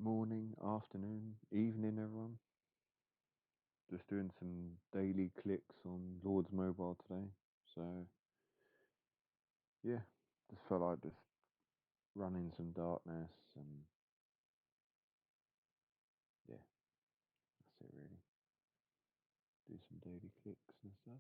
Morning, afternoon, evening, everyone. Just doing some daily clicks on Lord's mobile today. So, yeah, just felt like just running some darkness and yeah, that's it really. Do some daily clicks and stuff.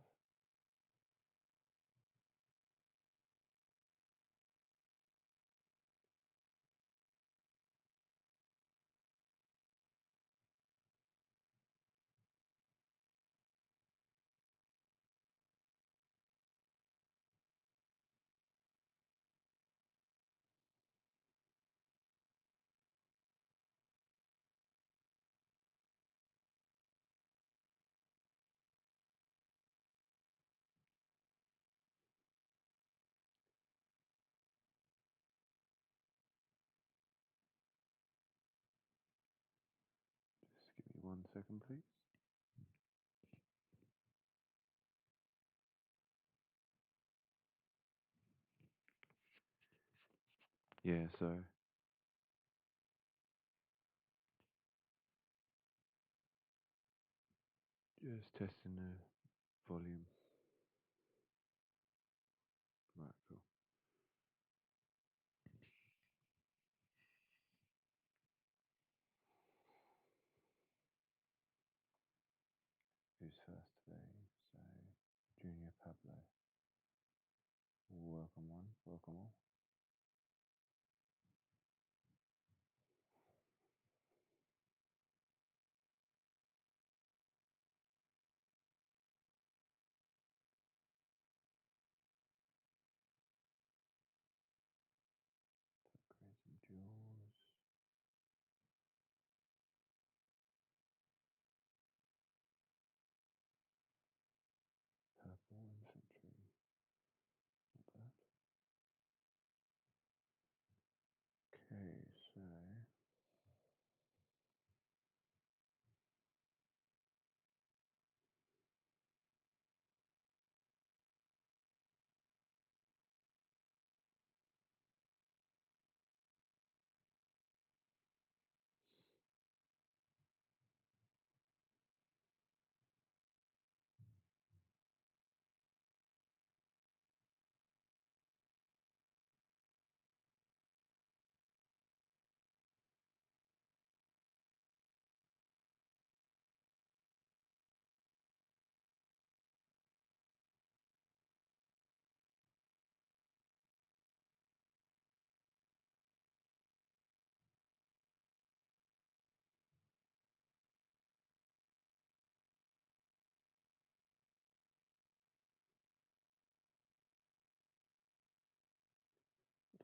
Just give me 1 second, please. Yeah, so just testing the volume. Right, cool. Who's first today? So, Junior Pablo. Welcome one, welcome all. Crazy Jaws. Purple infantry. Not bad.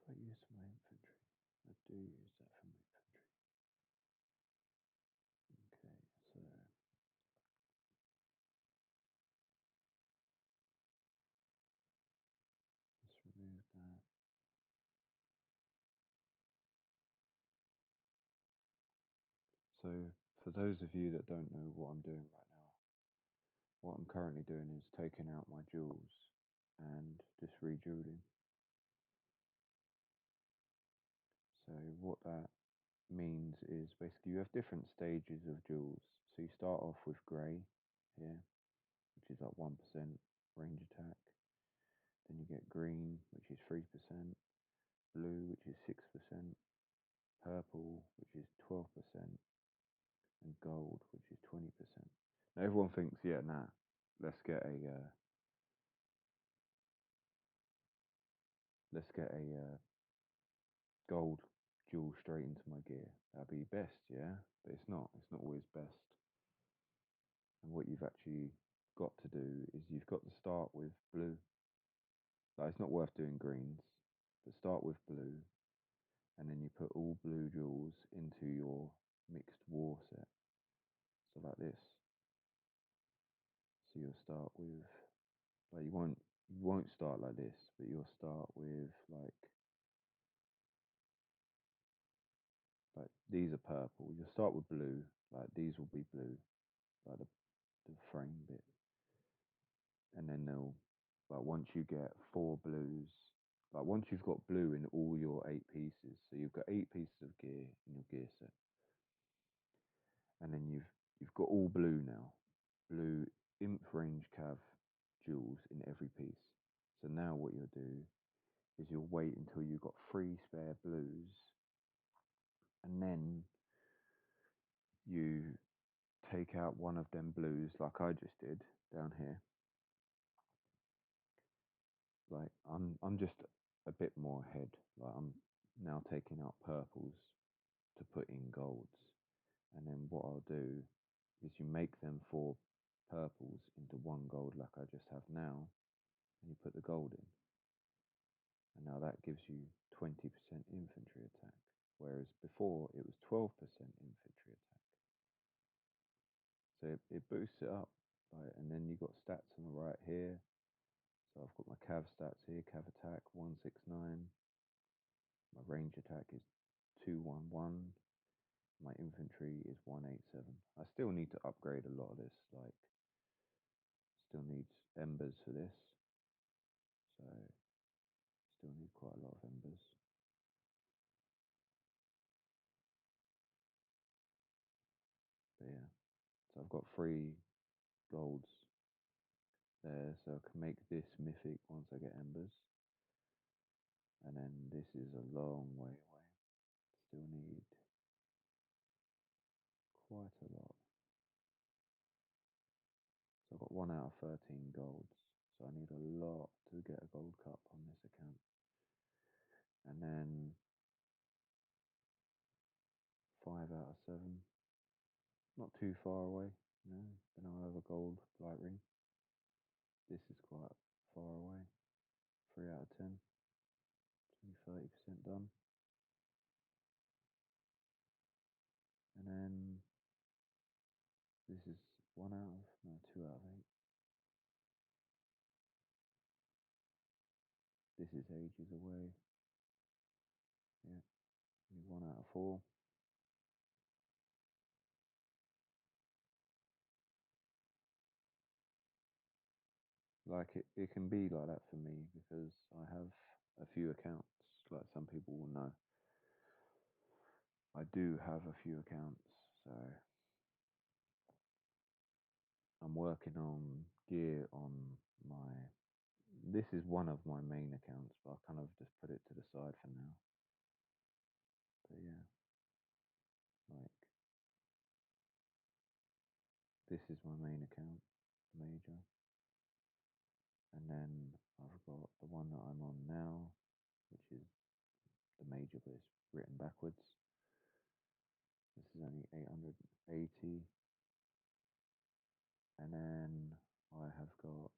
Okay, so what do I use for my infantry? I do use that for my infantry. Okay, so let's remove that. So for those of you that don't know what I'm doing right now, what I'm currently doing is taking out my jewels and just rejeweling. So what that means is basically you have different stages of jewels. So you start off with grey here, which is like 1% range attack. Then you get green, which is 3%, blue, which is 6%, purple, which is 12%, and gold, which is 20%. Now everyone thinks, yeah, nah, let's get a gold jewel straight into my gear. That'd be best, yeah, but it's not. It's not always best. And what you've actually got to do is you've got to start with blue. Like it's not worth doing greens, but start with blue, and then you put all blue jewels into your mixed war set. So like this. So you'll start with like you won't start like this, but you'll start with like these are purple. You'll start with blue, like these will be blue, like the frame bit, and then they'll like once you get four blues, like once you've got blue in all your eight pieces, so you've got eight pieces of gear in your gear set. And then you've got all blue now. Blue imp range cav jewels in every piece. So now what you'll do is you'll wait until you've got 3 spare blues, and then you take out one of them blues like I just did down here. Like I'm just a bit more ahead. Like I'm now taking out purples to put in golds. And then what I'll do is you make them 4 purples into 1 gold like I just have now, and you put the gold in. And now that gives you 20% infantry attack, whereas before it was 12% infantry attack. So it boosts it up, right? And then you've got stats on the right here. So I've got my cav stats here: cav attack 169, my range attack is 211, my infantry is 187. I still need to upgrade a lot of this, like still needs embers for this, so still need quite a lot of embers. But yeah, so I've got 3 golds there, so I can make this mythic once I get embers. And then this is a long way away. Still need quite a lot. So I've got 1 out of 13 golds. So I need a lot to get a gold cup on this account. And then 5 out of 7. Not too far away, you know. Then I'll have a gold light ring. This is quite far away. 3 out of 10. 30% done. And then this is 1 out of, no, 2 out of 8. This is ages away. Yeah, 1 out of 4. Like it can be like that for me because I have a few accounts, like some people will know. I do have a few accounts, so I'm working on gear on my. This is one of my main accounts, but I kind of just put it to the side for now. But yeah, like this is my main account, major, and then I've got the one that I'm on now, which is the major, but it's written backwards. This is only 880. And then I have got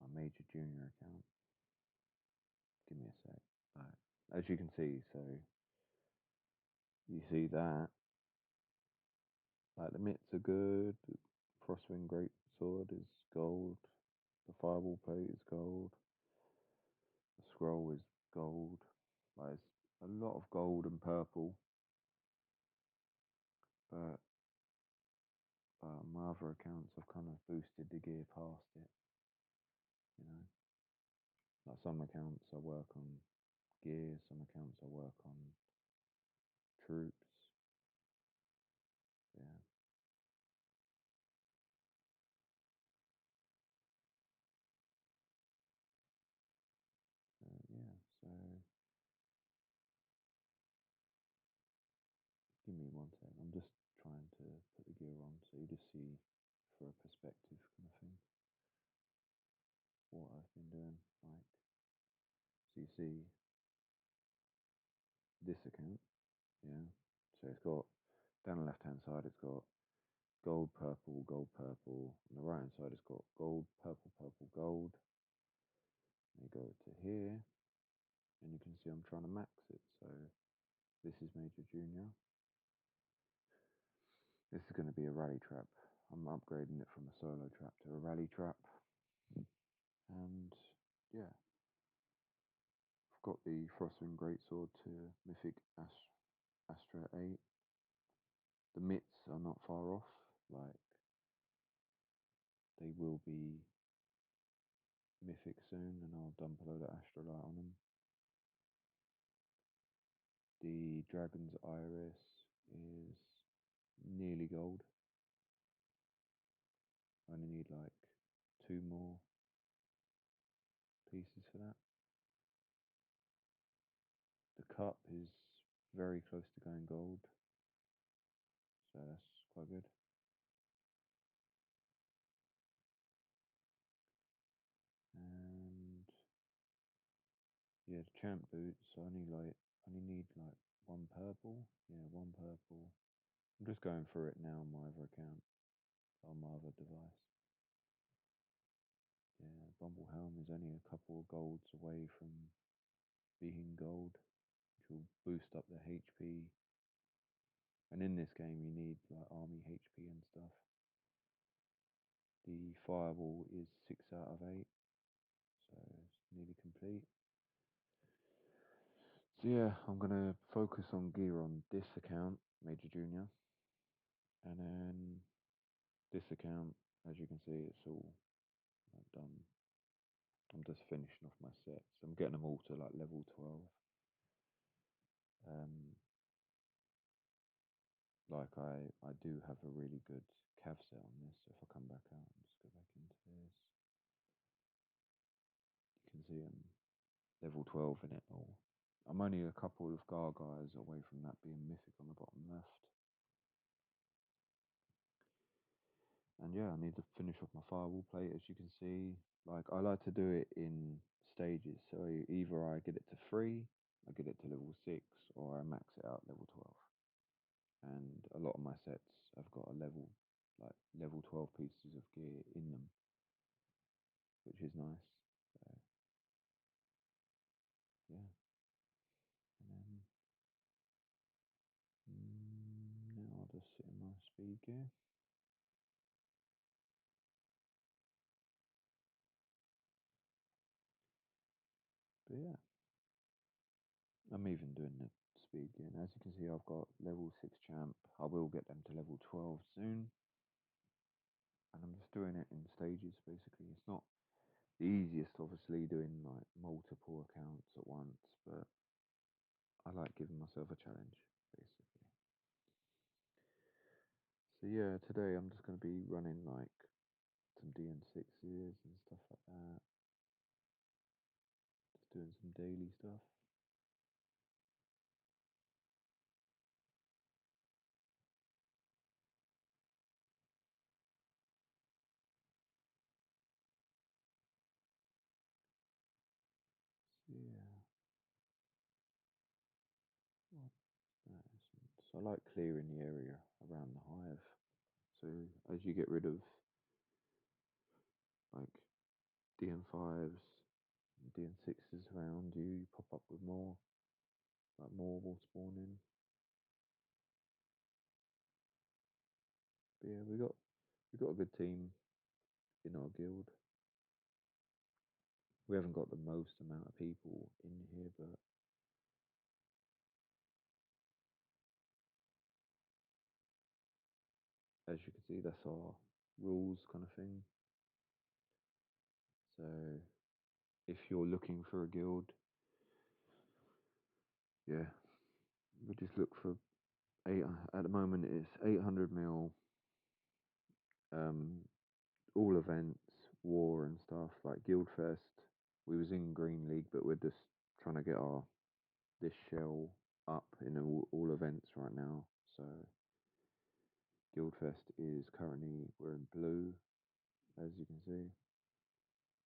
my major junior account. Give me a sec. Right. As you can see, so you see that. Like the mitts are good. The Frostwind Great Sword is gold. The Fireball Plate is gold. The scroll is gold. Like it's a lot of gold and purple. But my other accounts I've kind of boosted the gear past it. You know, like some accounts I work on gear, some accounts I work on troops. Yeah. Yeah. So give me one sec. I'm just trying to put the gear on so you just see for a perspective kind of thing what I've been doing. Like, so you see this account, yeah. So it's got down the left hand side, it's got gold, purple, gold, purple. On the right hand side, it's got gold, purple, purple, gold. And you go to here, and you can see I'm trying to max it. So this is Major Junior. This is going to be a rally trap. I'm upgrading it from a solo trap to a rally trap. And yeah, I've got the Frostwind Greatsword to Mythic Astra 8. The mitts are not far off, like they will be mythic soon, and I'll dump a load of Astralight on them. The Dragon's Iris is nearly gold. I only need like 2 more pieces for that. The cup is very close to going gold, so that's quite good. And yeah, the champ boots. I only need like one purple. Yeah, one purple. I'm just going through it now on my other account, on my other device. Yeah, Bumble Helm is only a couple of golds away from being gold, which will boost up the HP. And in this game, you need like army HP and stuff. The fireball is 6 out of 8, so it's nearly complete. So yeah, I'm gonna focus on gear on this account, Major Junior, and then this account, as you can see, it's all done. I'm just finishing off my sets. I'm getting them all to like level 12. Um, like I do have a really good cav set on this. So if I come back out and just go back into this, you can see I'm level 12 in it all. I'm only a couple of Gargaias away from that being mythic on the bottom left. And yeah, I need to finish off my firewall plate, as you can see. Like, I like to do it in stages. So either I get it to 3, I get it to level 6, or I max it out level 12. And a lot of my sets have got like level 12 pieces of gear in them, which is nice. So, yeah. And then now I'll just sit in my speed gear. But yeah, I'm even doing the speed gear. And as you can see, I've got level 6 champ. I will get them to level 12 soon. And I'm just doing it in stages, basically. It's not the easiest, obviously, doing like multiple accounts at once, but I like giving myself a challenge, basically. So yeah, today I'm just going to be running like some DN6s and stuff like that. Just doing some daily stuff. So yeah, what's that? So I like clearing the area around the hive. So as you get rid of like DN5s, DN6s around you, you pop up with more, like more will spawn in. But yeah, we got a good team in our guild. We haven't got the most amount of people in here, but as you can see, that's our rules kind of thing. So if you're looking for a guild, yeah, we just look for eight. At the moment, it's 800 mil, um, all events, war and stuff like Guildfest. We was in Green League, but we're just trying to get our this shell up in all events right now. So Guildfest is currently we're in blue, as you can see.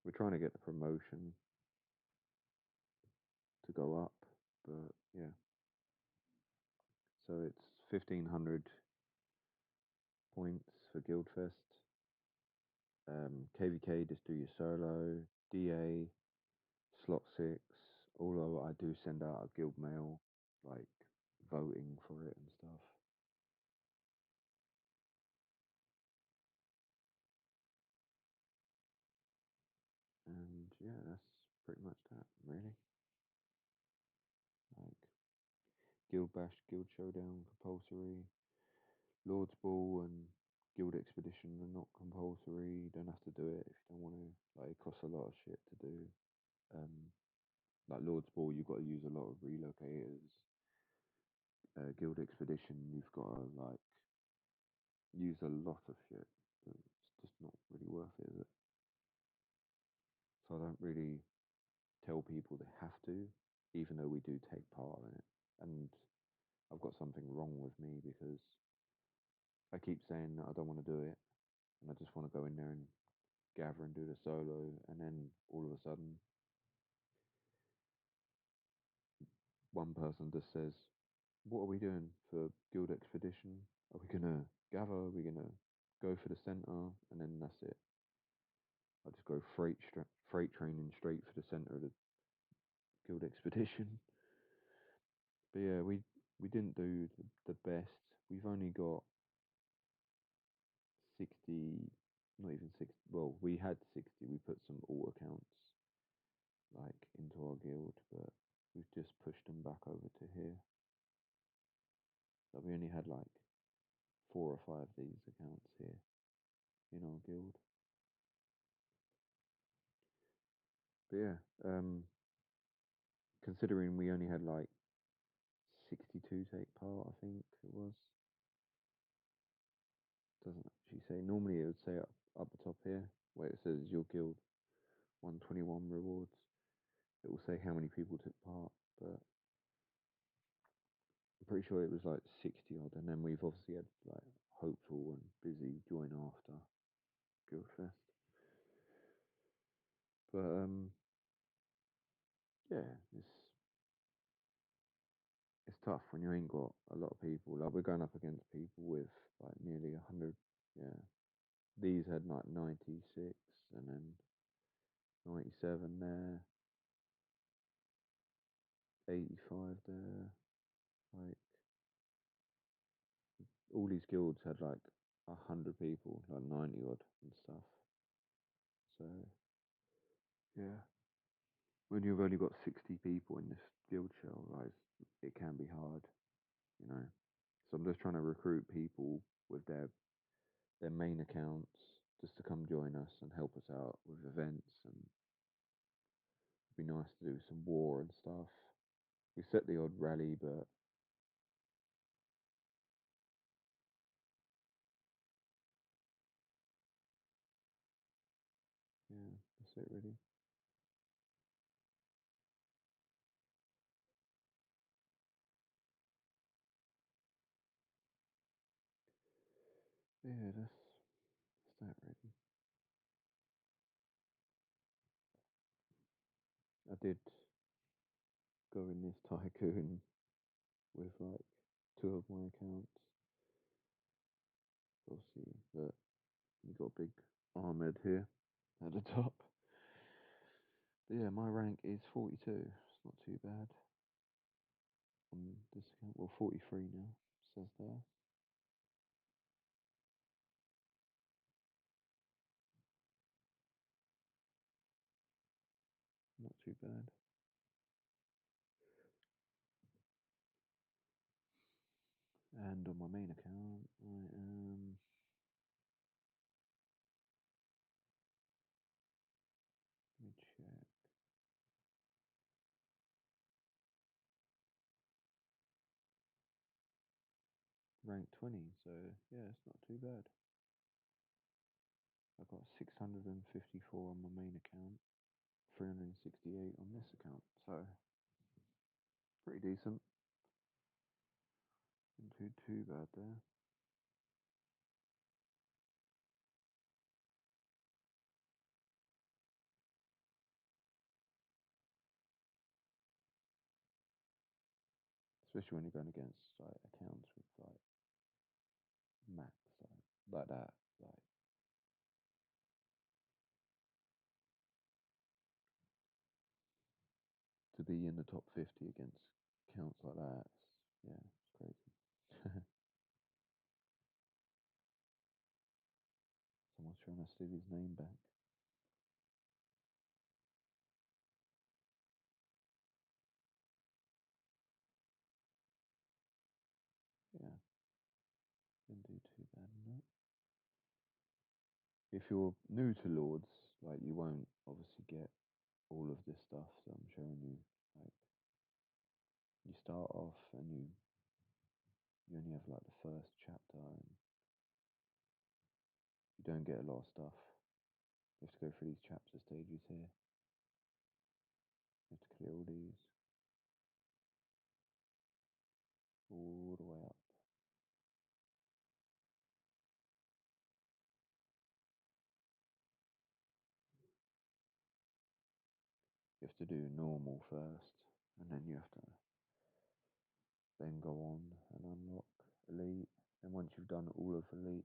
We're trying to get the promotion to go up, but yeah. So it's 1500 points for Guildfest. KVK, just do your solo. DA, slot 6. Although I do send out a guild mail, like voting for it and stuff. And yeah, that's pretty much that, really. Like Guild Bash, Guild Showdown, compulsory. Lord's Ball and Guild Expedition are not compulsory. You don't have to do it if you don't want to. Like, it costs a lot of shit to do. Um, like Lord's Ball, you've got to use a lot of relocators. Guild Expedition, you've got to like use a lot of shit. But it's just not really worth it, is it? So I don't really tell people they have to, even though we do take part in it. And I've got something wrong with me because I keep saying that I don't want to do it, and I just want to go in there and gather and do the solo, and then all of a sudden, one person just says, "What are we doing for Guild Expedition? Are we gonna gather? Are we gonna go for the center?" And then that's it. I just go freight training straight for the center of the Guild Expedition. But yeah, we didn't do the best. We've only got 60, not even 60. Well, we had 60. We put some alt accounts like into our guild, but we've just pushed them back over to here. So we only had like 4 or 5 of these accounts here in our guild. But yeah, considering we only had like 62 take part, I think it was. Doesn't actually say. Normally it would say up the top here where it says your guild 121 rewards. It will say how many people took part, but I'm pretty sure it was like 60 odd. And then we've obviously had like Hopeful and Busy join after Guildfest. But yeah, it's tough when you ain't got a lot of people. Like we're going up against people with like nearly 100. Yeah, these had like 96 and then 97 there, 85 there. Like all these guilds had like 100 people, like 90 odd and stuff. So yeah, when you've only got 60 people in this guild shell, like it can be hard, you know. So I'm just trying to recruit people with their main accounts just to come join us and help us out with events, and it'd be nice to do some war and stuff. We set the odd rally, but yeah, that's it really. Yeah, that's that really. I did go in this tycoon with like 2 of my accounts. Obviously, but you got a big Ahmed here at the top. But yeah, my rank is 42. It's not too bad on this account. Well, 43 now, says there. Not too bad. And on my main account, I am. Let me check. Rank 20, so yeah, it's not too bad. I've got 654 on my main account, 368 on this account, so pretty decent. Not too bad there. Especially when you're going against like accounts with like max like that. Like to be in the top 50 against accounts like that, yeah, it's crazy. Someone's trying to steal his name back. Yeah, didn't do too bad in that. If you're new to Lords, like you won't obviously get all of this stuff that I'm showing you. Like you start off and you only have like the first chapter, and you don't get a lot of stuff. You have to go through these chapter stages here. You have to clear all these. All the way up. You have to do normal first, and then you have to then go on and unlock elite. And once you've done all of elite,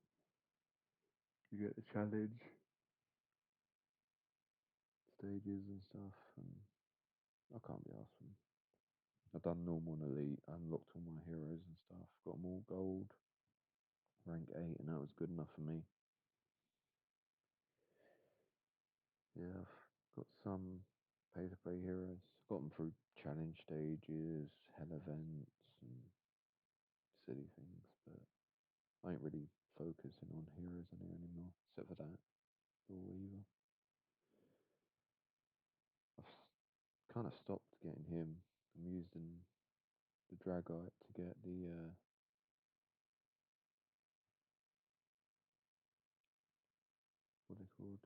you get the challenge stages and stuff. And I can't be asked for them. I've done normal and elite, unlocked all my heroes and stuff, got them all gold, rank 8, and that was good enough for me. Yeah, I've got some pay-to-play heroes. Got them through challenge stages, hell events, and silly things, but I ain't really focusing on heroes on here anymore, except for that, Thor Weaver. I've kind of stopped getting him. I'm using the Dragite to get the, what are they called?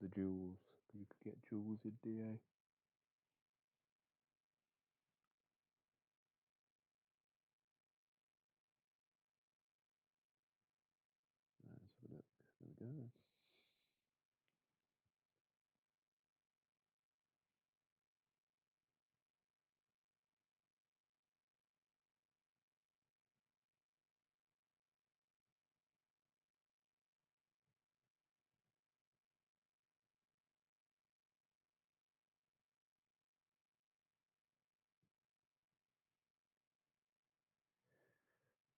The jewels. You could get jewels in DA. Let's have a look. There we go.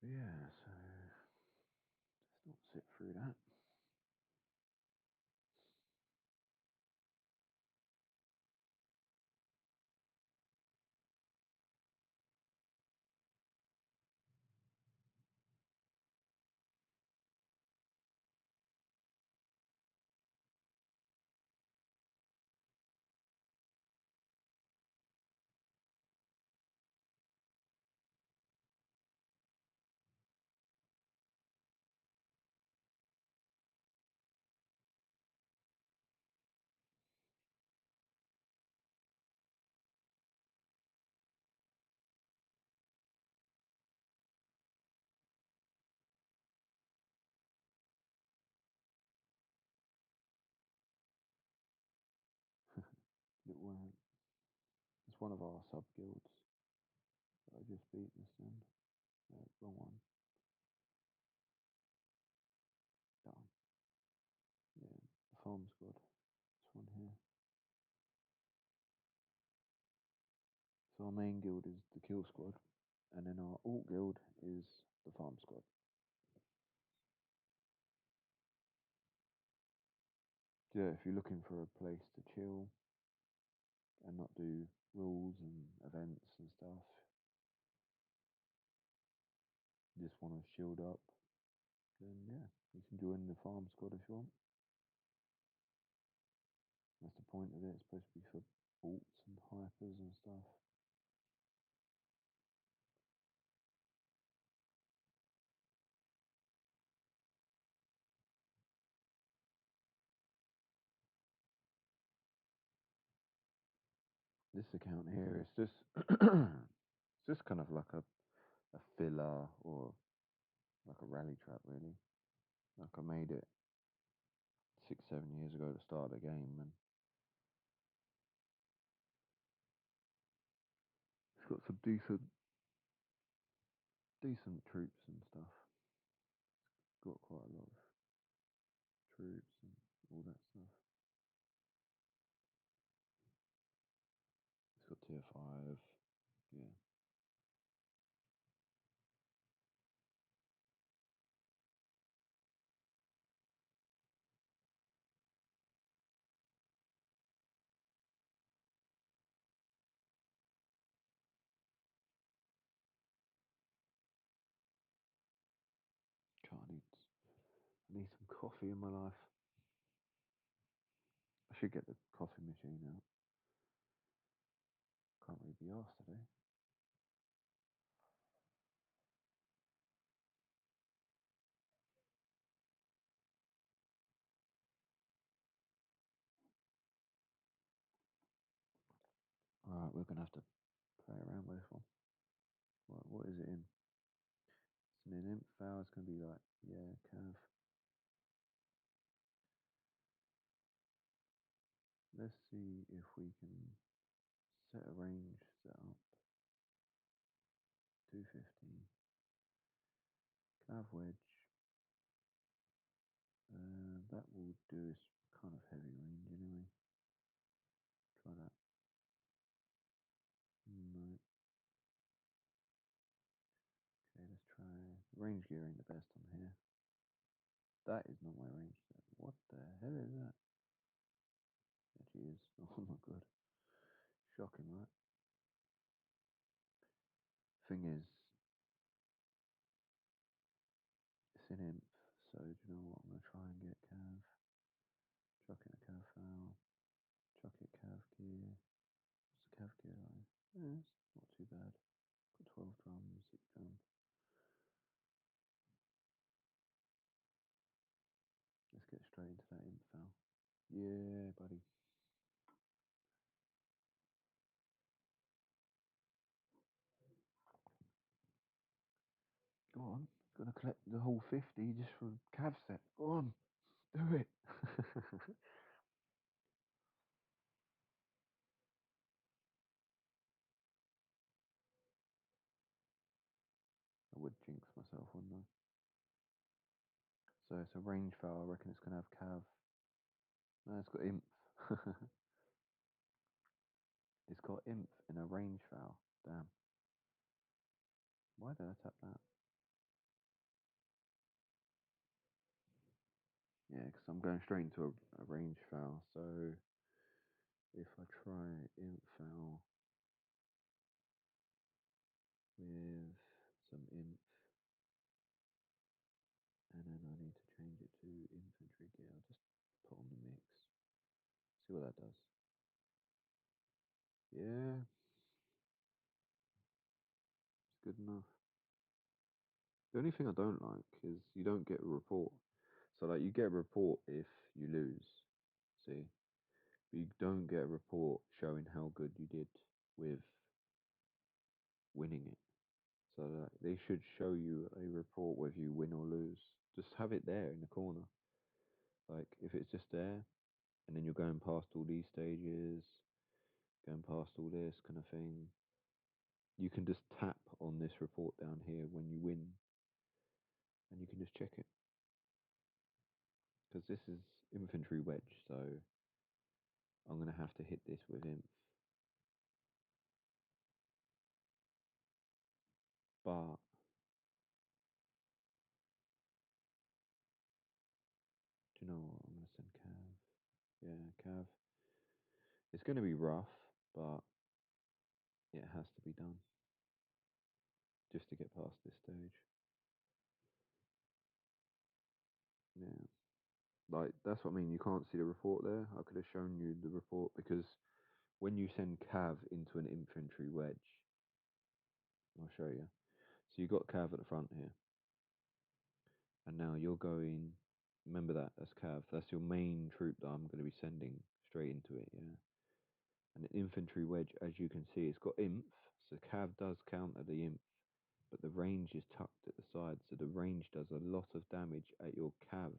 Yeah, so let's not sit through that. Little ant. It's one of our sub guilds that I just beat this then. Wrong one. That one. Yeah, the farm squad. This one here. So our main guild is the kill squad, and then our alt guild is the farm squad. Yeah, if you're looking for a place to chill and not do rules and events and stuff, you just want to shield up, then yeah, you can join the farm squad if you want. That's the point of it. It's supposed to be for alts and hypers and stuff. This account here is just it's just kind of like a filler or like a rally trap really. Like I made it 6-7 years ago to start the game, and it's got some decent troops and stuff. Got quite a lot of troops and all that stuff. It's got tier 5, yeah. God, I need some coffee in my life. I should get the coffee machine out. Can't really be asked today. Right, we're gonna have to play around with this one. What is it in? It's an imp foul. It's gonna be like, yeah, cav. Let's see if we can set a range set up. 250. Cav wedge. That will do. It's kind of heavy range anyway. Try that. No. Okay, let's try. Range gear ain't the best on here. That is not my range set. What the hell is that? There she is. Oh my god. Shocking, right? Thing is, it's in imp, so do you know what? I'm gonna try and get cav. Chuck in a cav foul. Chuck it cav gear. What's the cav gear like? Yeah, it's not too bad. Got 12 drums, 6 drums. Let's get straight into that imp foul. Yeah, buddy. Go on. Gonna collect the whole 50 just for cav set. Go on. Do it. I would jinx myself, wouldn't I? So it's a range foul. I reckon it's gonna have cav. No, it's got imp. It's got imp in a range foul. Damn. Why did I tap that? Yeah, because I'm going straight into a range foul. So if I try imp foul with some imp, and then I need to change it to infantry gear, I'll just put on the mix. See what that does. Yeah, it's good enough. The only thing I don't like is you don't get a report. So like you get a report if you lose, see, but you don't get a report showing how good you did with winning it. So that they should show you a report whether you win or lose. Just have it there in the corner. Like if it's just there, and then you're going past all these stages, going past all this kind of thing, you can just tap on this report down here when you win, and you can just check it. Because this is infantry wedge, so I'm gonna have to hit this with inf. But do you know what? I'm gonna send Cav. Yeah, Cav. It's gonna be rough, but it has to be done just to get past this stage. Yeah. Like that's what I mean. You can't see the report there. I could have shown you the report because when you send Cav into an infantry wedge, I'll show you. So you got Cav at the front here, and now you're going. Remember that that's Cav. That's your main troop that I'm going to be sending straight into it. Yeah. And an infantry wedge, as you can see, it's got inf. So Cav does counter the inf, but the range is tucked at the side. So the range does a lot of damage at your Cav,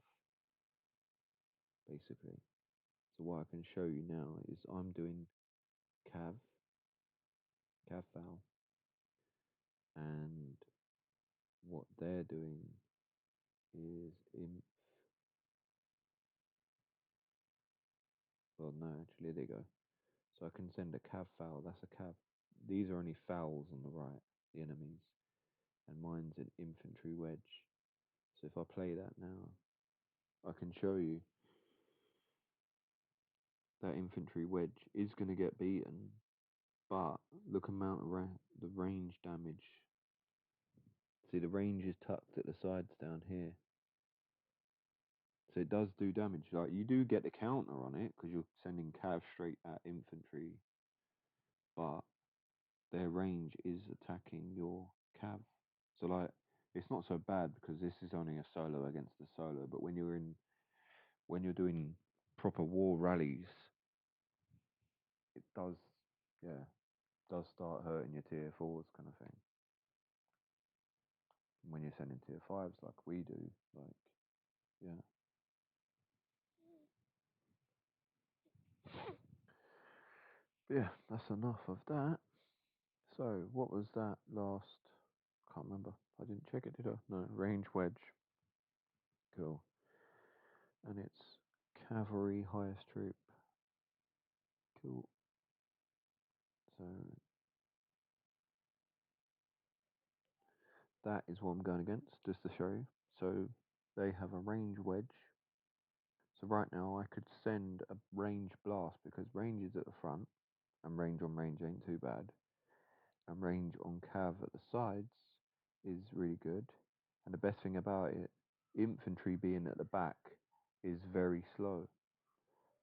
basically. So what I can show you now is I'm doing Cav, Cav foul, and what they're doing is imp. Well, no, actually, there you go. So I can send a cav foul. That's a cav. These are only fouls on the right, the enemies, and mine's an infantry wedge. So if I play that now, I can show you that infantry wedge is going to get beaten, but look amount of the range damage. See, the range is tucked at the sides down here. So it does do damage. Like you do get the counter on it because you're sending cav straight at infantry, but their range is attacking your cav. So like it's not so bad because this is only a solo against a solo, but when you're doing proper war rallies, it does, yeah. does start hurting your tier fours kind of thing. When you're sending tier fives like we do, like, yeah. But yeah, that's enough of that. So, what was that last? Can't remember. I didn't check it, did I? No, range wedge. Cool. And it's cavalry highest troop. Cool. So, that is what I'm going against, just to show you. So, they have a range wedge. So, right now, I could send a range blast because range is at the front, and range on range ain't too bad. And range on cav at the sides is really good. And the best thing about it, infantry being at the back is very slow.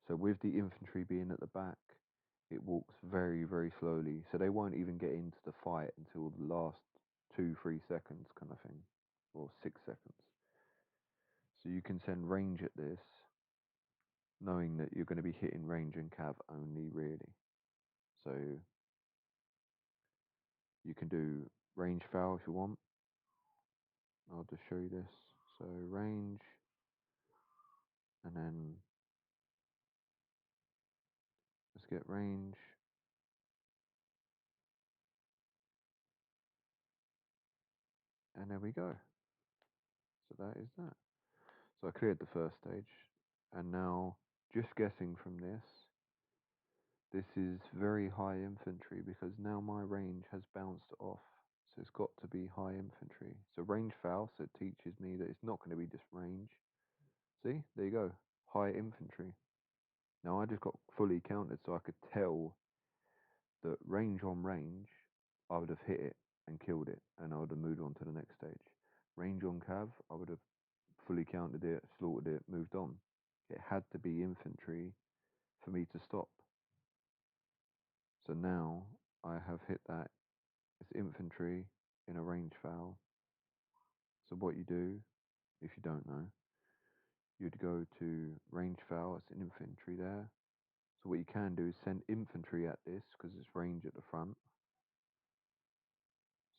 So with the infantry being at the back, it walks very, very slowly. So they won't even get into the fight until the last 2-3 seconds kind of thing, or 6 seconds. So you can send range at this, knowing that you're going to be hitting range and cav only really. So you can do range foul if you want. I'll just show you this. So range, and then let's get range. And there we go. So that is that. So I cleared the first stage. And now, just guessing from this is very high infantry because now my range has bounced off. So it's got to be high infantry. So range foul, so it teaches me that it's not going to be just range. See, there you go. High infantry. Now I just got fully counted so I could tell that range on range, I would have hit it and killed it, and I would have moved on to the next stage. Range on cav, I would have fully counted it, slaughtered it, moved on. It had to be infantry for me to stop. So now I have hit that. It's infantry in a range foul. So what you do, if you don't know, you'd go to range foul, it's an infantry there. So what you can do is send infantry at this because it's range at the front.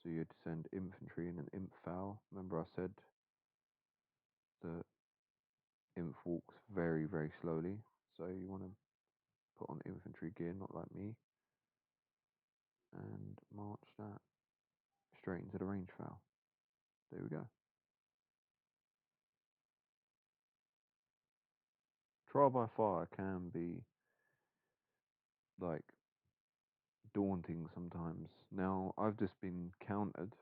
So you'd send infantry in an imp foul. Remember I said the imp walks very, very slowly. So you want to put on infantry gear, not like me, and march that straight into the range foul. There we go. Trial by fire can be like daunting sometimes. Now I've just been countered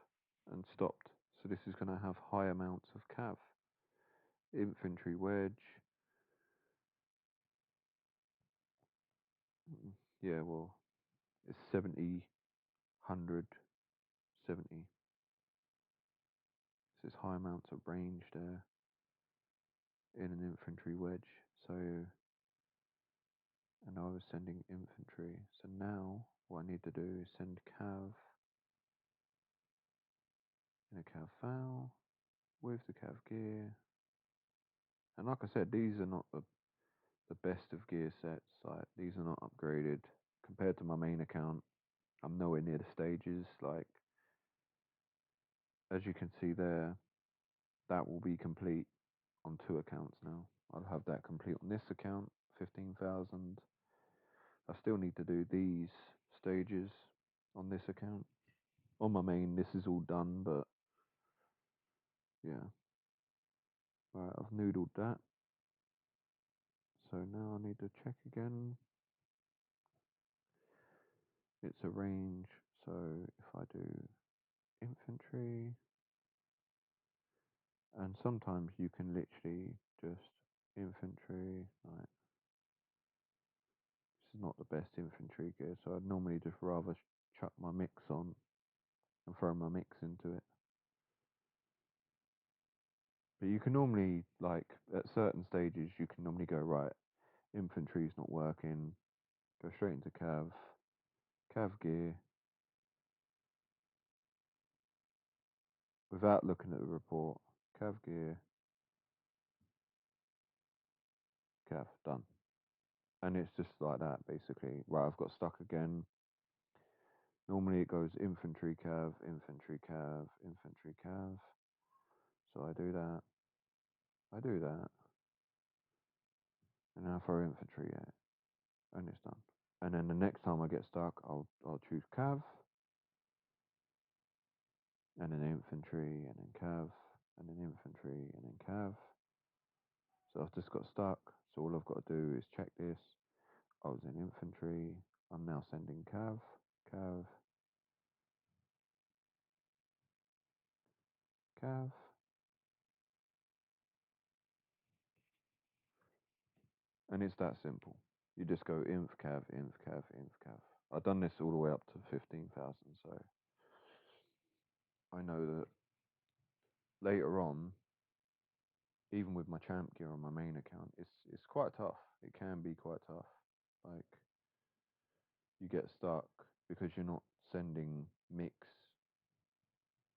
and stopped, so this is going to have high amounts of cav. Infantry wedge. Yeah, well, it's 70, 100, 70. So it's high amounts of range there in an infantry wedge. So, and I was sending infantry. So now what I need to do is send cav in a cav foul with the cav gear. And like I said, these are not the best of gear sets. Like these are not upgraded compared to my main account. I'm nowhere near the stages. Like as you can see there, that will be complete on 2 accounts now. I'll have that complete on this account, 15,000. I still need to do these stages on this account. On my main, this is all done, but yeah. Right, I've noodled that. So now I need to check again. It's a range, so if I do infantry, and sometimes you can literally just infantry, like, this is not the best infantry gear, so I'd normally just rather chuck my mix on and throw my mix into it. But you can normally, like, at certain stages, you can normally go, right, infantry's not working, go straight into cav gear, without looking at the report, cav gear, cav, done. And it's just like that, basically. Right, I've got stuck again. Normally it goes infantry cav, infantry cav, infantry cav. So I do that, and then I throw infantry at it, and it's done. And then the next time I get stuck, I'll choose cav, and then infantry, and then cav, and then infantry, and then cav. So I've just got stuck. So all I've got to do is check this. I was in infantry. I'm now sending cav, cav, cav. And it's that simple. You just go inf cav, inf cav, inf cav. I've done this all the way up to 15,000, so I know that later on, even with my champ gear on my main account, it's quite tough. It can be quite tough. Like you get stuck because you're not sending mix,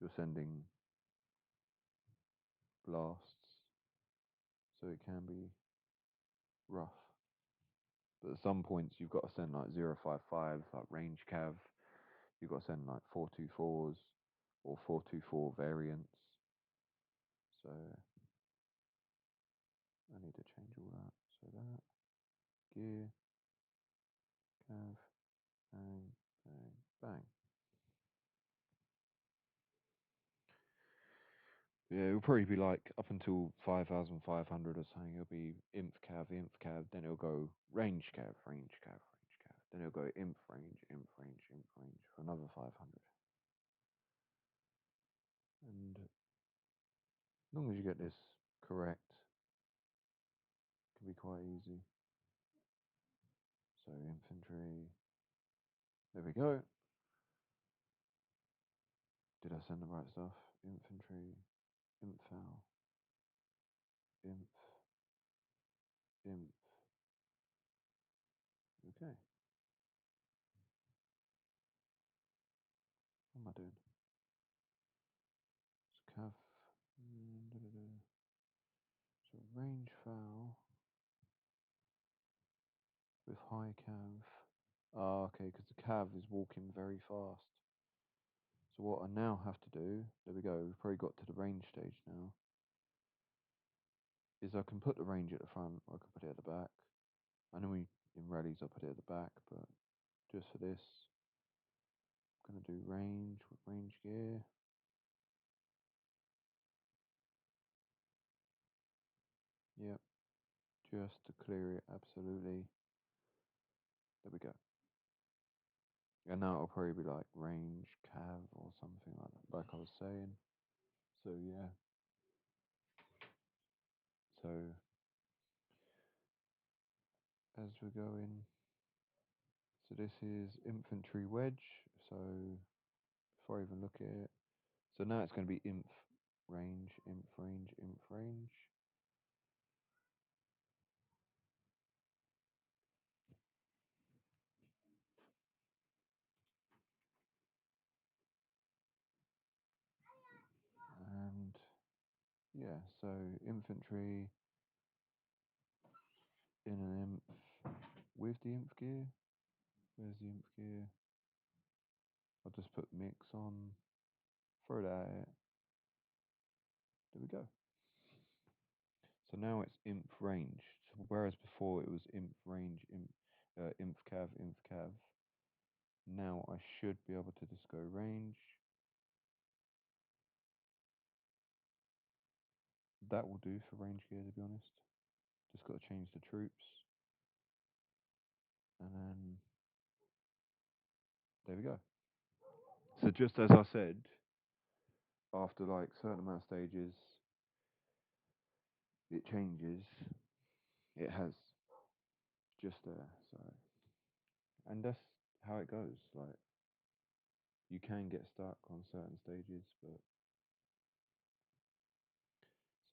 you're sending blasts, so it can be rough. But at some points you've got to send like 055, like range cav. You've got to send like 424s or 424 variants. So I need to change all that. So that gear, cav, bang, bang, bang. Yeah, it'll probably be like up until 5,500 or something. It'll be inf cav. Then it'll go range cav, range cav, range cav. Then it'll go inf range, inf range, inf range for another 500. And as long as you get this correct, it can be quite easy. So infantry. There we go. Did I send the right stuff? Infantry, infal, inf, inf. Okay. What am I doing? It's cav. So range foul with high cav. Ah, okay, because the cav is walking very fast. So what I now have to do, there we go, we've probably got to the range stage now, is I can put the range at the front or I can put it at the back. I know in rallies I put it at the back, but just for this, I'm going to do range with range gear. Yep, just to clear it, absolutely. There we go. And now it'll probably be like range cav or something like that, like I was saying. So yeah. So as we're going, so this is infantry wedge. So before I even look at it, so now it's going to be inf range, inf range, inf range. And yeah, so infantry in an inf with the inf gear. Where's the inf gear? I'll just put mix on, throw that at it. There we go. So now it's inf range. So whereas before it was inf range, inf cav, inf cav. Now I should be able to just go range. That will do for range gear, to be honest. Just got to change the troops. And then there we go. So just as I said, after like certain amount of stages, it changes. It has just there. So, and that's how it goes. Like you can get stuck on certain stages, but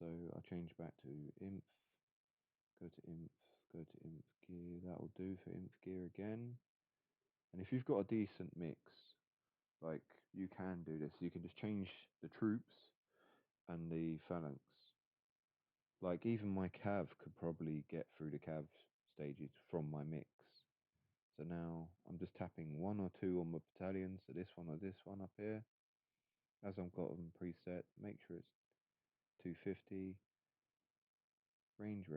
so I change back to inf. Go to inf. Go to inf gear. That will do for inf gear again. And if you've got a decent mix, like you can do this. You can just change the troops and the phalanx. Like even my cav could probably get through the cav stages from my mix. So now I'm just tapping one or two on my battalion, so this one or this one up here. As I've got them preset, make sure it's 250, range,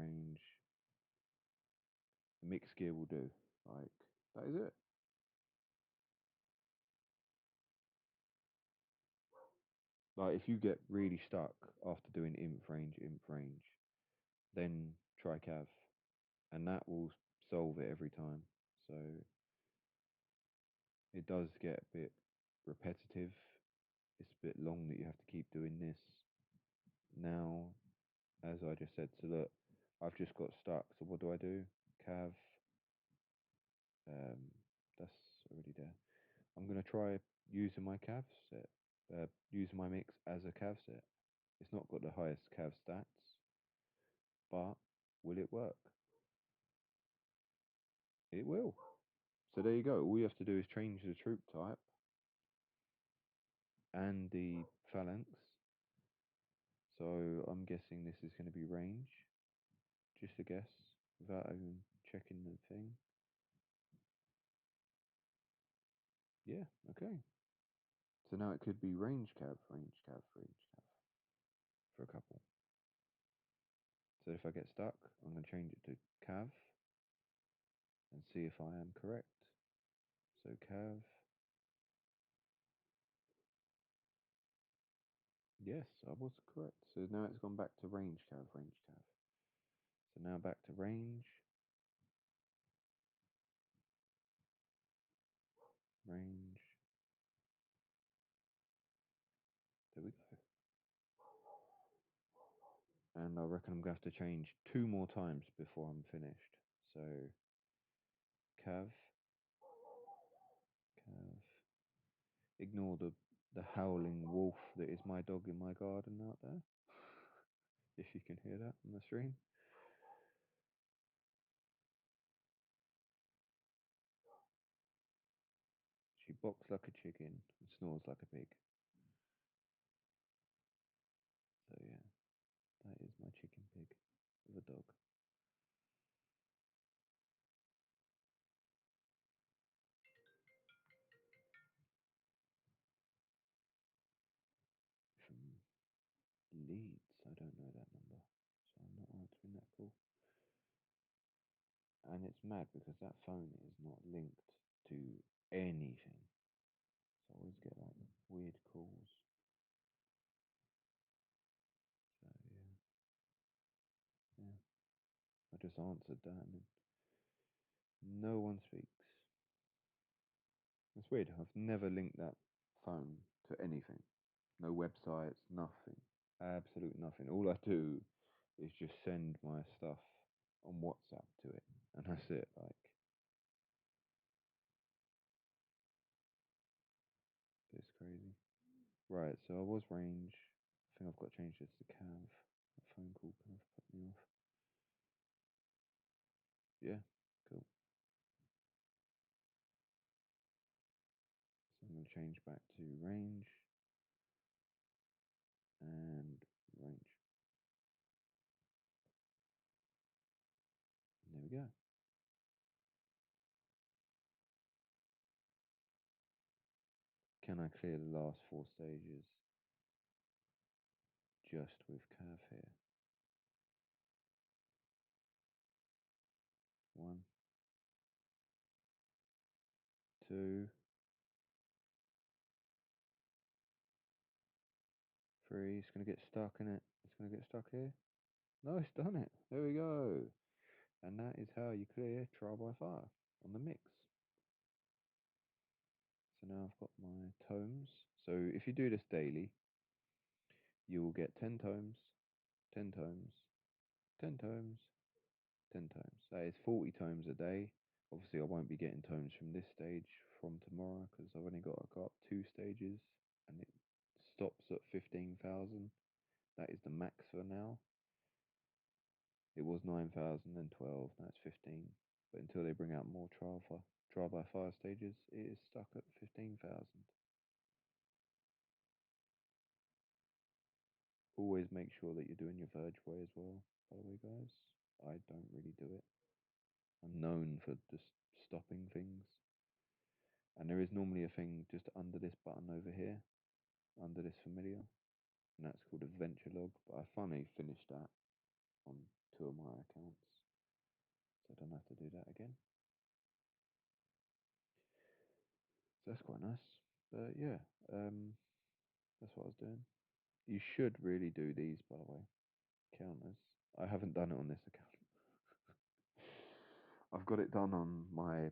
the mixed gear will do. Like, that is it. Like, if you get really stuck after doing inf range, then try cav, and that will solve it every time. So it does get a bit repetitive. It's a bit long that you have to keep doing this. Now, as I just said, so look, I've just got stuck. So what do? Cav, that's already there. I'm gonna try using my cav set, using my mix as a cav set. It's not got the highest cav stats, but will it work? It will. So there you go. All you have to do is change the troop type and the phalanx. So I'm guessing this is going to be range. Just a guess, without even checking the thing. Yeah, okay. So now it could be range cav for a couple. So if I get stuck, I'm going to change it to cav and see if I am correct. So cav, yes, I was correct. So now it's gone back to range cav. So now back to range, range. There we go. And I reckon I'm going to have to change 2 more times before I'm finished. So cav, cav. Ignore the howling wolf that is my dog in my garden out there. If you can hear that on the stream. She barks like a chicken and snores like a pig. So yeah, that is my chicken pig with a dog. From Leeds, I don't know that number, so I'm not answering that call. And it's mad because that phone is not linked to anything. So I always get like weird calls. So yeah. I just answered that and no one speaks. It's weird. I've never linked that phone to anything. No websites, nothing. Absolute nothing. All I do is just send my stuff on WhatsApp to it, and that's it. Like, it's crazy. Right, so I was range. I think I've got to change this to Cav. That phone call kind of put me off. Yeah, cool. So I'm going to change back to range and range. And there we go. Can I clear the last 4 stages just with Cav here? 1, 2, 3. It's going to get stuck in it. It's going to get stuck here. No, it's done it. There we go. And that is how you clear trial by fire on the mix. So now I've got my tomes. So if you do this daily, you will get 10 tomes, 10 tomes, 10 tomes, 10 tomes. That is 40 tomes a day. Obviously, I won't be getting tomes from this stage from tomorrow because I've only got to go up 2 stages and it stops at 15,000. That is the max for now. It was 9,000, then 12, now it's 15. But until they bring out more trial by fire stages, it is stuck at 15,000. Always make sure that you're doing your verge way as well, by the way, guys. I don't really do it. I'm known for just stopping things. And there is normally a thing just under this button over here, under this familiar, and that's called Adventure Log. But I finally finished that on 2 of my accounts, so I don't have to do that again. So that's quite nice. But yeah, that's what I was doing. You should really do these, by the way, counters. I haven't done it on this account. I've got it done on my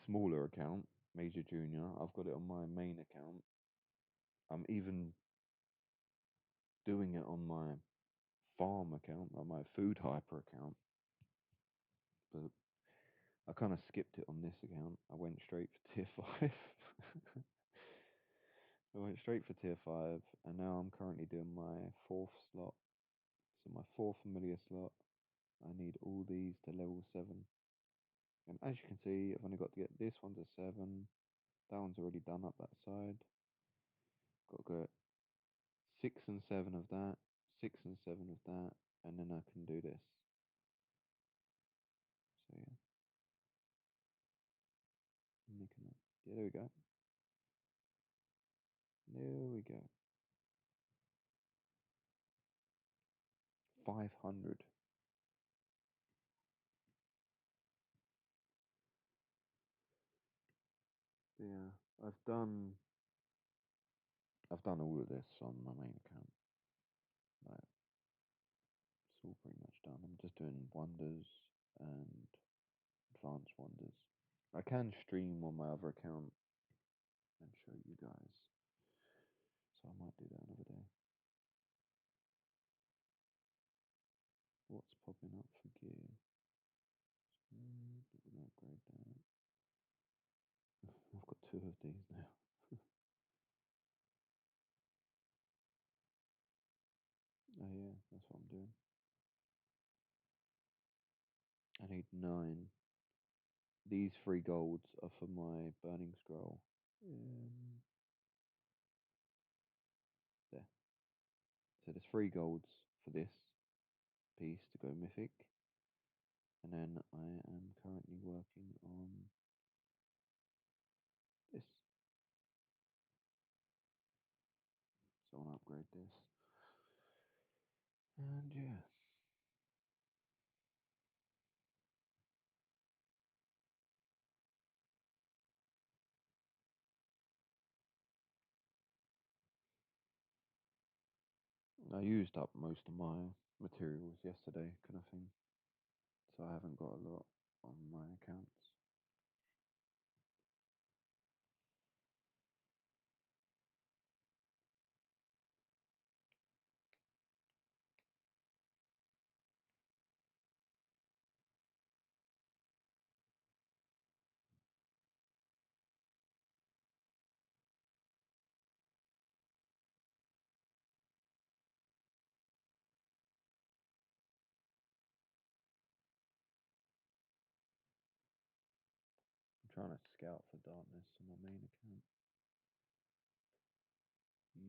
smaller account, Major Junior. I've got it on my main account. I'm even doing it on my farm account, on my Food Hyper account. But I kind of skipped it on this account. I went straight for tier 5. I went straight for tier 5, and now I'm currently doing my 4th slot. So my 4th familiar slot, I need all these to level 7. And as you can see, I've only got to get this one to 7. That one's already done up that side. Got to get 6 and 7 of that, 6 and 7 of that, and then I can do this. So yeah. Yeah, there we go. There we go. 500. Yeah, I've done all of this on my main account. Like, it's all pretty much done. I'm just doing wonders and advanced wonders. I can stream on my other account and show you guys. So I might do that another day. What's popping up for gear? We'll upgrade that. I've got 2 of these now. Oh yeah, that's what I'm doing. I need 9. These 3 golds are for my burning scroll. There. So there's 3 golds for this piece to go mythic. And then I am currently working on this. So I want to upgrade this. And yeah. I used up most of my materials yesterday, kind of thing. So I haven't got a lot on my accounts. I'm trying to scout for darkness on my main account.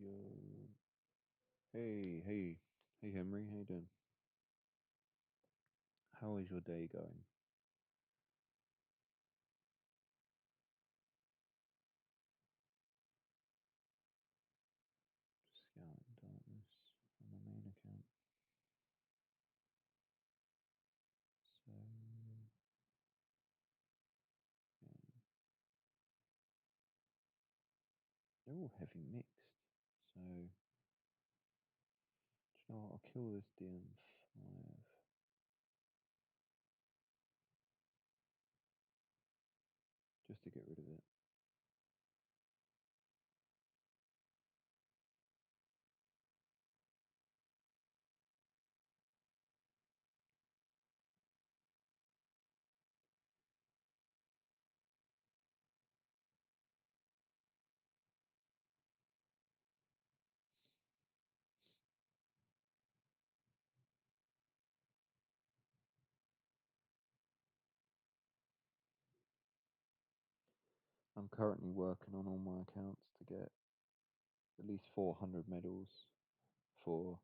Yo. Hey Henry, how you doing? How is your day going? Scouting darkness on my main account. So yeah. They're all heavy mixed. So you know what? I'll kill this DM5 just to get rid of it. I'm currently working on all my accounts to get at least 400 medals for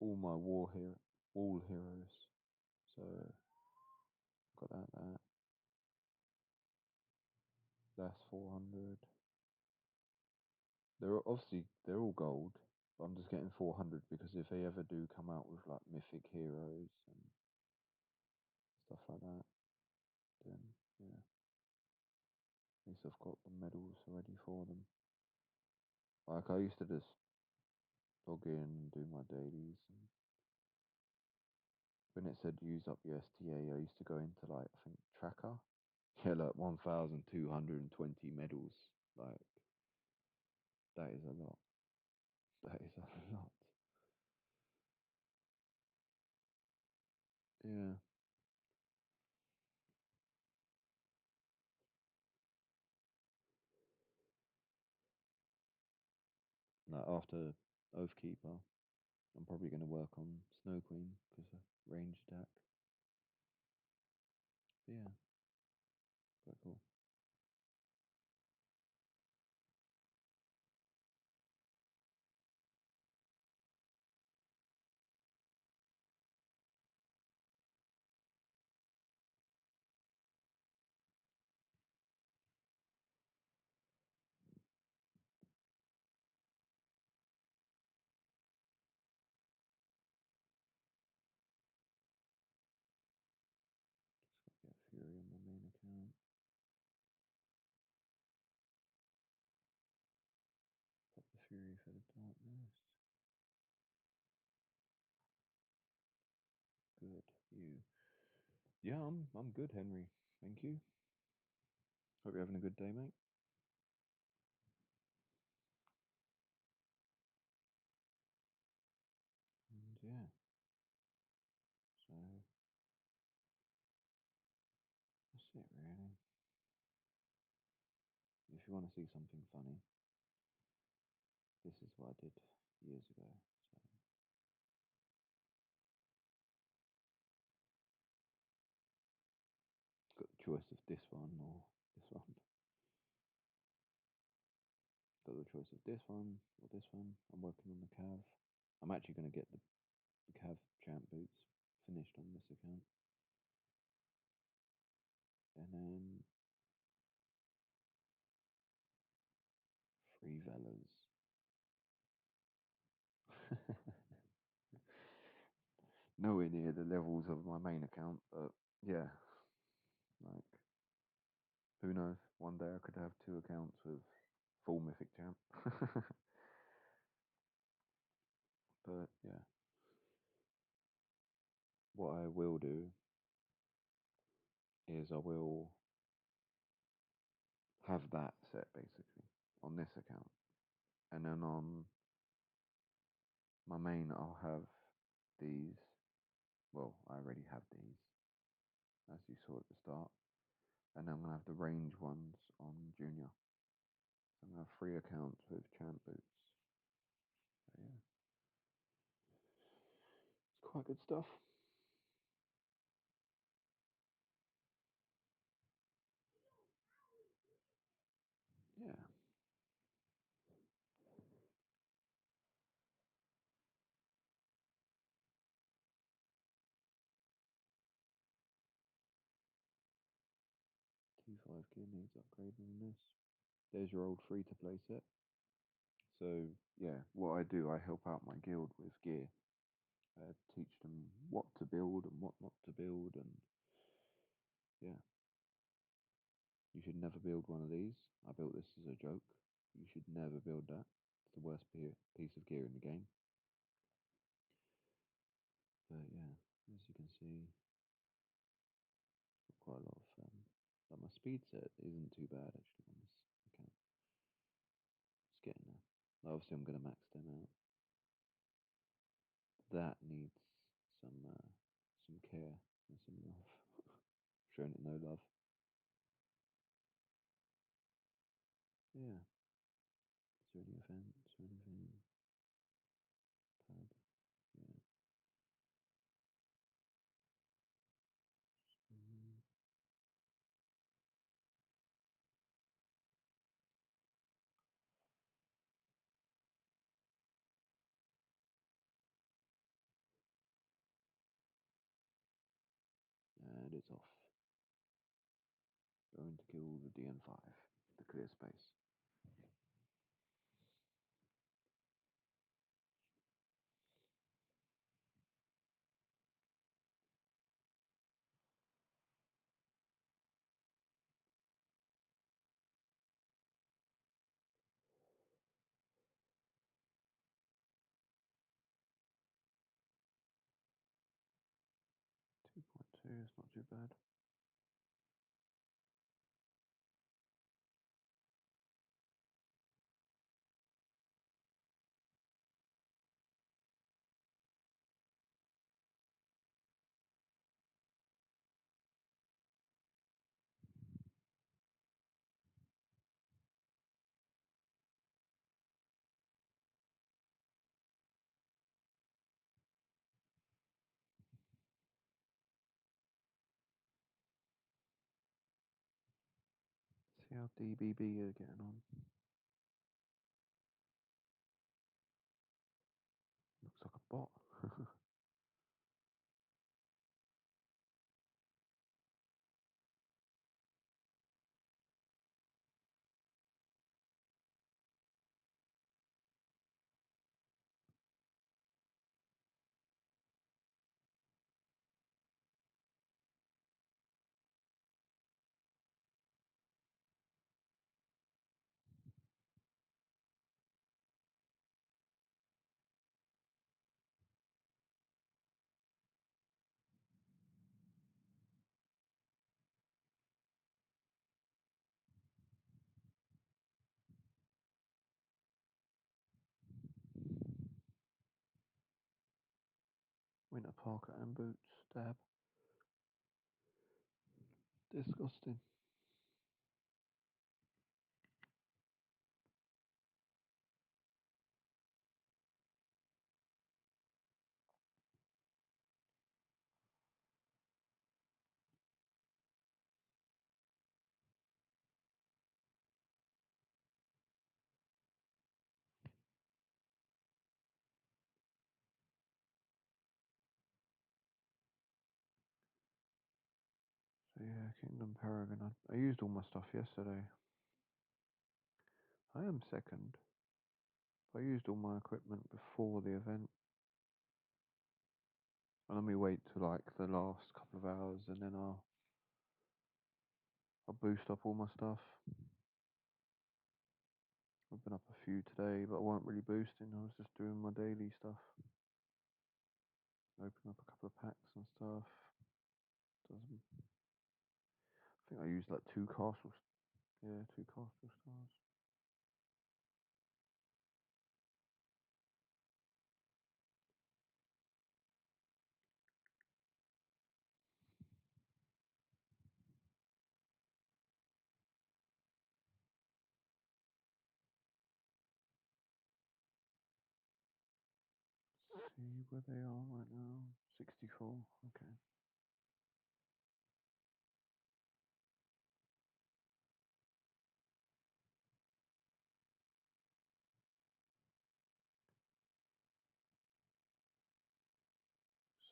all my wall heroes. So got that. they're all gold, but I'm just getting 400 because if they ever do come out with like mythic heroes and stuff like that, then yeah, at least I've got the medals already for them. Like I used to just log in and do my dailies, and when it said use up your STA, I used to go into like I think tracker, yeah, like 1,220 medals. Like that is a lot. That is a lot. Yeah. Like after Oathkeeper, I'm probably going to work on Snow Queen because of range attack. But yeah, quite cool. Get Fury on my main account. Pop the Fury for the Darkness. Good. You. Yeah, I'm good, Henry. Thank you. Hope you're having a good day, mate. And yeah, so that's it really. If you want to see something funny, this is what I did years ago. So got the choice of this one or this one. Got the choice of this one or this one. I'm working on the Cav. I'm actually going to get the Cav champ boots finished on this account. And then free Velas. Nowhere near the levels of my main account, but yeah, like who knows? One day I could have two accounts with full mythic champ. But yeah, what I will do is I will have that set basically on this account, and then on my main I'll have these. Well, I already have these, as you saw at the start, and then I'm gonna have the range ones on junior. So I'm gonna have three accounts with champ boots. So yeah, it's quite good stuff. Yeah. T5 gear needs upgrading in this. There's your old free to play set. So yeah, what I do, I help out my guild with gear. Teach them what to build and what not to build, and yeah, you should never build one of these. I built this as a joke. You should never build that. It's the worst piece of gear in the game. But yeah, as you can see, quite a lot of like my speed set isn't too bad actually on this account. It's getting there. Obviously, I'm gonna max them out. That needs some care and some love. Showing it no love. Yeah. Is there any events or anything? Pub. Yeah. Mm, and it's off. Going to kill the DN5. The clear space. it's not too bad. See how DBB are getting on. Looks like a bot. Winter Parker and boots. Dab. Disgusting. So yeah, Kingdom Paragon. I used all my stuff yesterday. I am second. I used all my equipment before the event. And let me wait till like the last couple of hours and then I'll boost up all my stuff. I've been up a few today, but I weren't really boosting. I was just doing my daily stuff. Open up a couple of packs and stuff. Doesn't. I think I used like two castles. Yeah, two castle stars. See where they are right now. 64. Okay.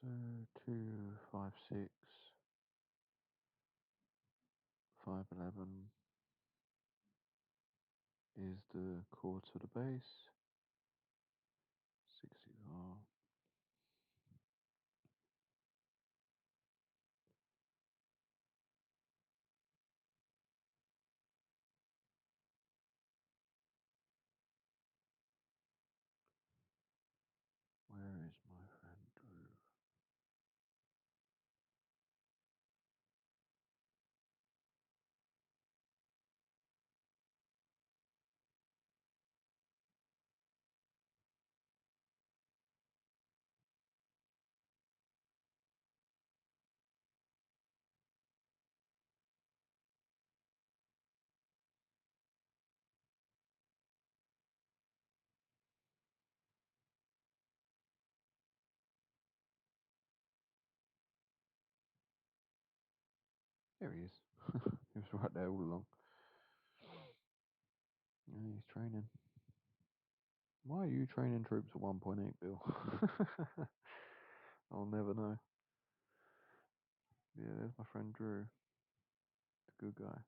So 2, 5, 6, 5, 11 is the core to the base. 64. Where is my friend Drew? There he is. He was right there all along. Yeah, he's training. Why are you training troops at 1.8 Bill? I'll never know. Yeah, there's my friend Drew. The good guy.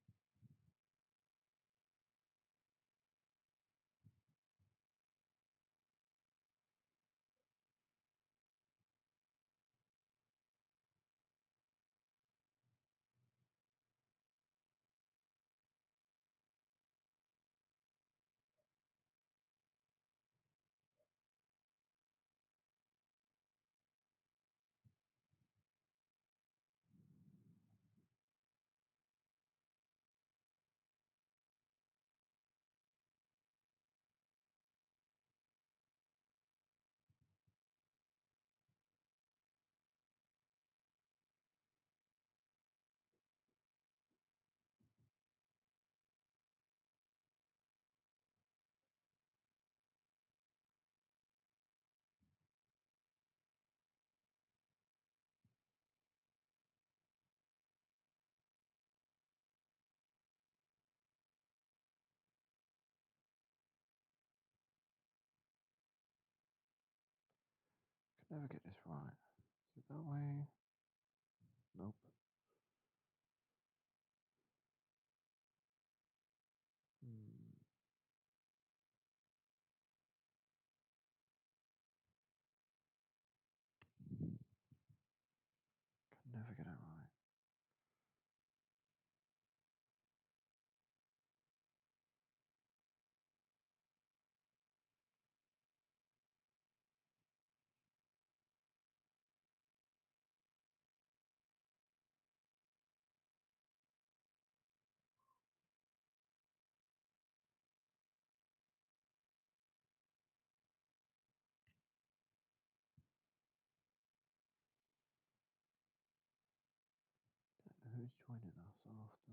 Never get this right. Is it that way? Nope. Hmm. Can never get it right. Don't know who's joining us after.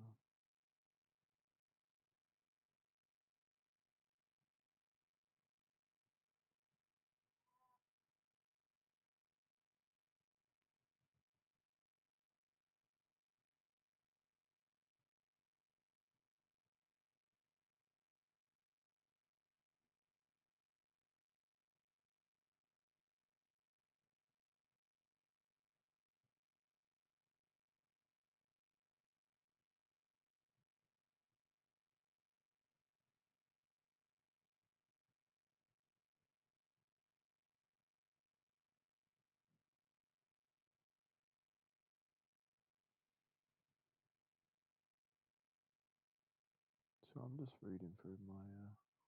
So I'm just reading through my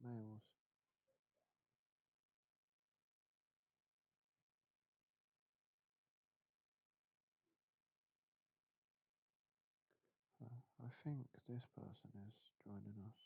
mails. I think this person is joining us.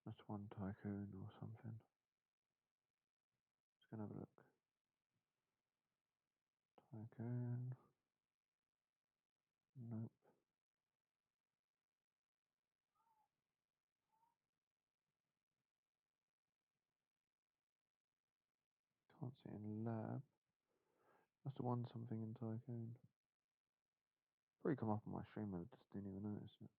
That's one tycoon or something. Let's go and have a look. Tycoon. Nope. Can't see it in lab. Must have won something in tycoon. Probably come up on my stream and I just didn't even notice it.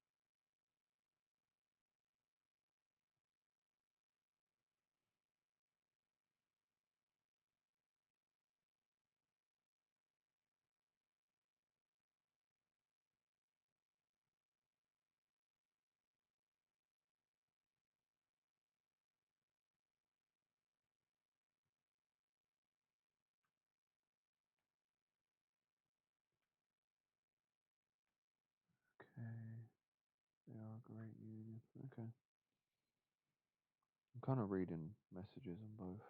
Okay. They are a great union. Okay. I'm kind of reading messages on both.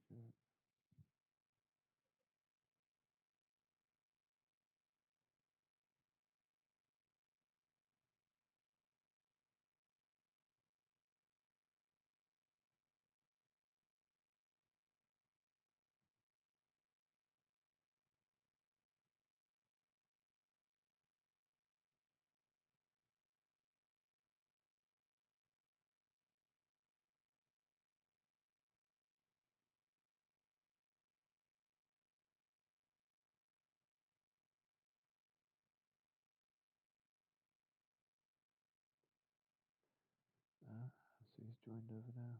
Okay. I see he's joined over there.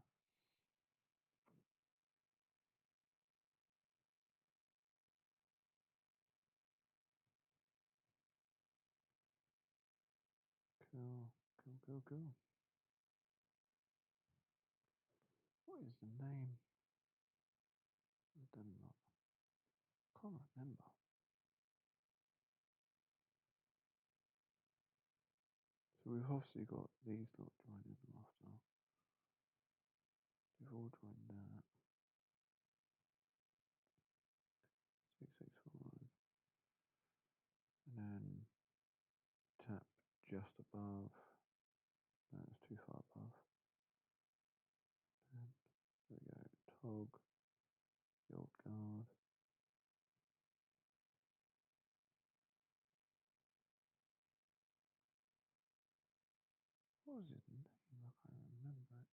Cool. Cool, cool, cool. What is the name of them lot? Can't remember. So we've obviously got these lot joining after. They've all joined that. 665. And then tap just above. No, it's too far above. And there we go. Tog. Guard. What was his name? I can't remember it.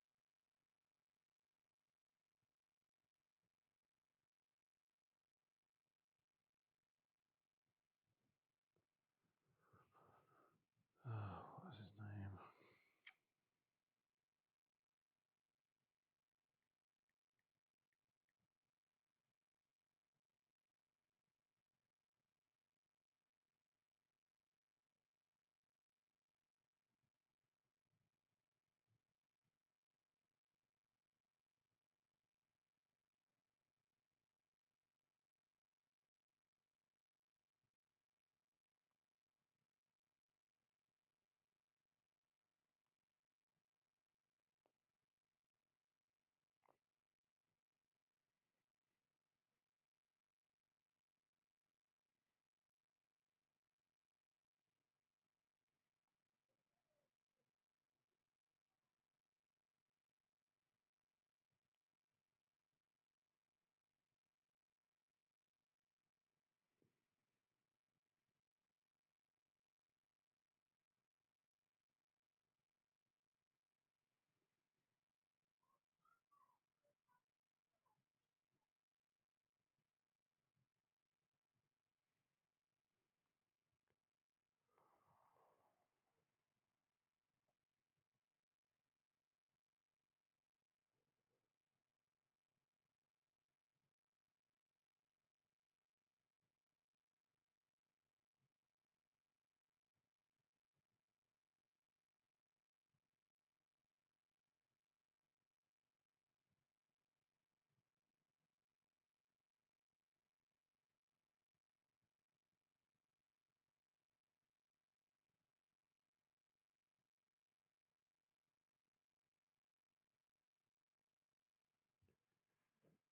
Oh, what was his name?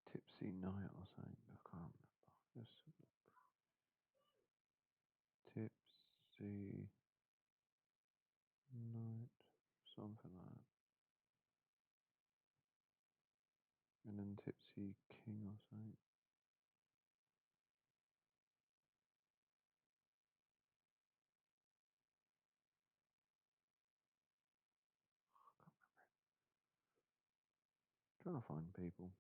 Tipsy Night or something. I can't remember. Just Tipsy Night, something like that. And then Tipsy King or something. Trying to find people.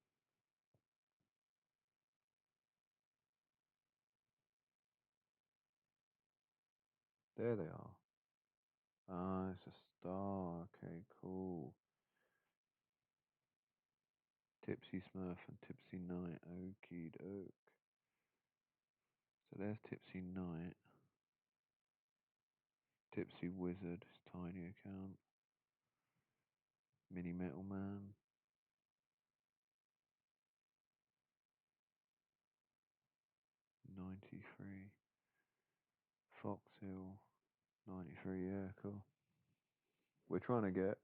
There they are. Ah, it's a star. Okay, cool. Tipsy Smurf and Tipsy Night. Okie doke. So there's Tipsy Night. Tipsy Wizard, his tiny account. Mini Metal Man. '93. Foxhill. '93. Yeah, cool. We're trying to get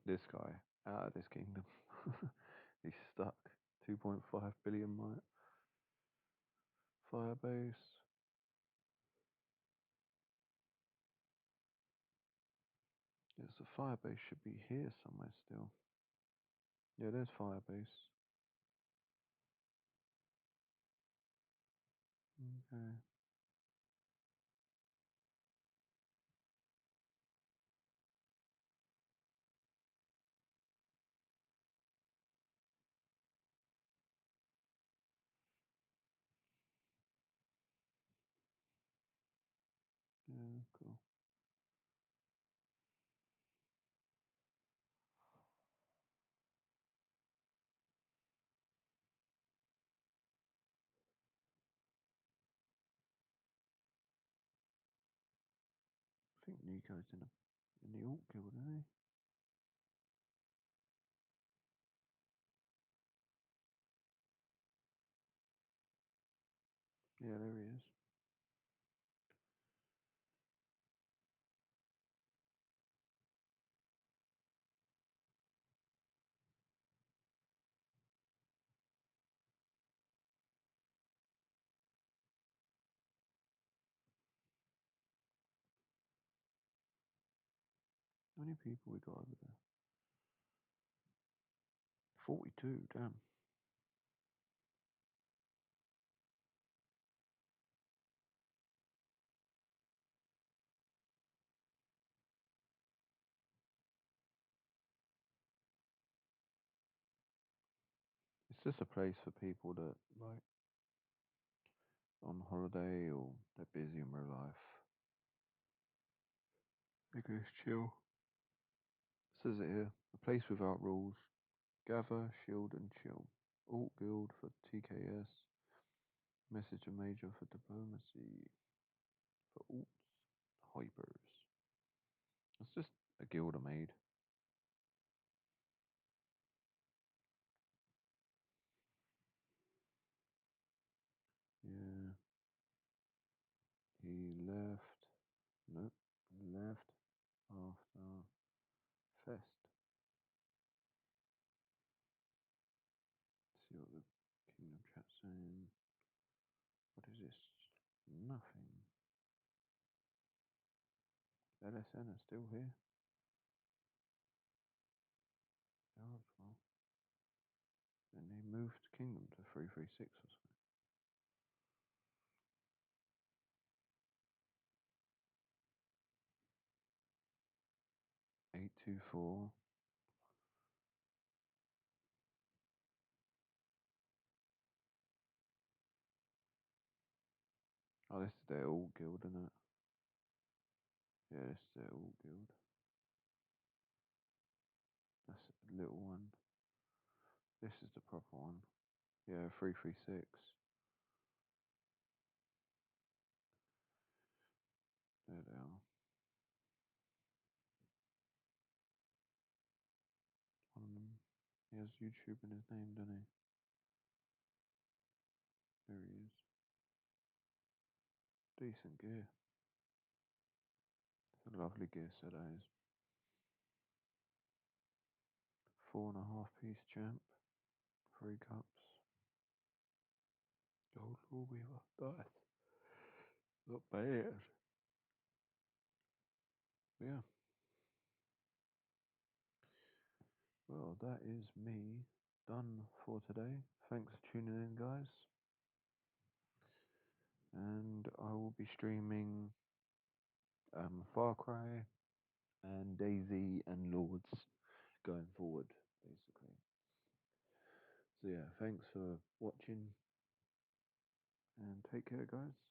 this guy out of this kingdom. He's stuck. 2.5 billion Firebase. Yes, the Firebase should be here somewhere still. Yeah, there's Firebase. Okay. Yeah, cool. I think Nico's in the Alt Guild, isn't he? Yeah, there he is. How many people we got over there? 42, damn. It's just a place for people that like on holiday or they're busy in real life. They go chill. It says it here. A place without rules. Gather, shield and chill. Alt guild for TKS. Message a major for diplomacy. For alts. Hypers. It's just a guild I made. Yeah. He left. Nope. Left after Fest. See what the Kingdom chat's saying. What is this? Nothing. LSN are still here. Oh, well. Then they moved Kingdom to 336 or something. 824. Oh, this is their alt guild, isn't it? Yeah, this is their alt guild. That's a little one. This is the proper one. Yeah, 336. There they are. One of them. He has YouTube in his name, doesn't he? There he is. Decent gear. It's a lovely gear set, that is. 4.5 piece champ. 3 cups. Gold Lawweaver. Nice. Not bad. Yeah. Well, that is me done for today. Thanks for tuning in, guys. And I will be streaming Far Cry and DayZ and Lords going forward, basically. So yeah, thanks for watching and take care, guys.